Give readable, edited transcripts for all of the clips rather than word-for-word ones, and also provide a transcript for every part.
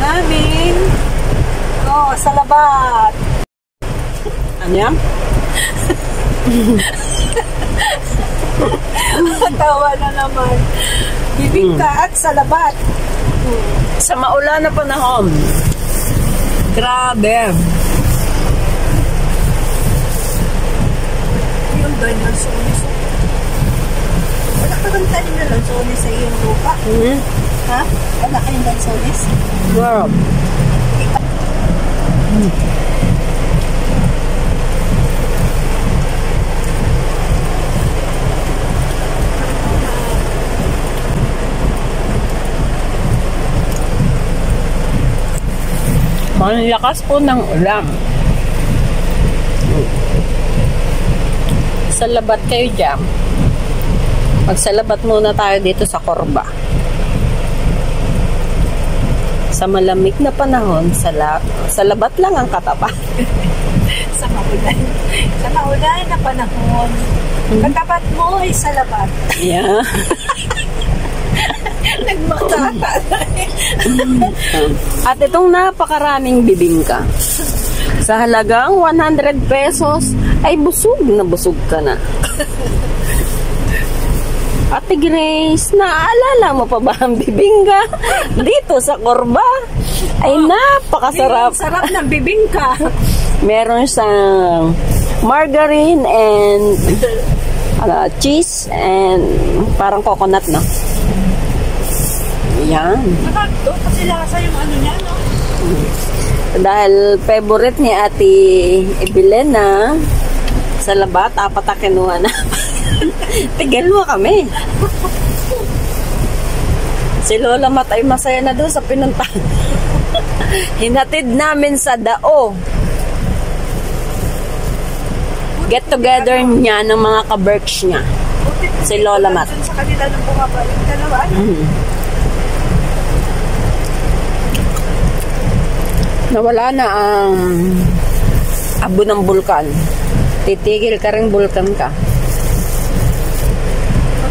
namin. Oh, salabat. Ano yan? Tawa na naman. Bibingka at salabat. Sa maulan na panahon. Grabe. Yung doon, lansones. Wala ka bang tanim na lansones sa iyong lupa? Ha? Wala kayong lansones? Wow. Ang lakas po ng ulan. Salabat kayo dyan. Magsalabat muna tayo dito sa Corba. Sa malamig na panahon, salabat lang ang katapat. Sa maulan na panahon. Katapat mo ay salabat. Yeah. Nagmakata. At itong napakaraming bibingka. Sa halagang 100 pesos, ay busog na busog ka na. Ate Grace, naaalala mo pa ba ang bibingka dito sa Corba? Ay napakasarap. Sarap ng bibingka. Meron siyang margarine and cheese and parang coconut, no? Yan. Nakakto kasi lasa yung ano niya, no? Dahil favorite ni Ate Evelena sa labat, 4 na kinuha na. Tigil mo kami. Si Lola Mat ay masaya na doon sa pinuntahan. Hinatid namin sa Dao. Get together niya ng mga ka-berks niya. Si Lola Mat. Sa kanila nung bumabalik dalawa, Nawala na ang abo ng bulkan. Titigil ka rin bulkan ka.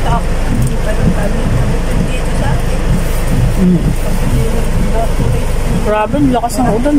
Hindi pa rin kami dito sa akin. Grabe, lakas ng ulan.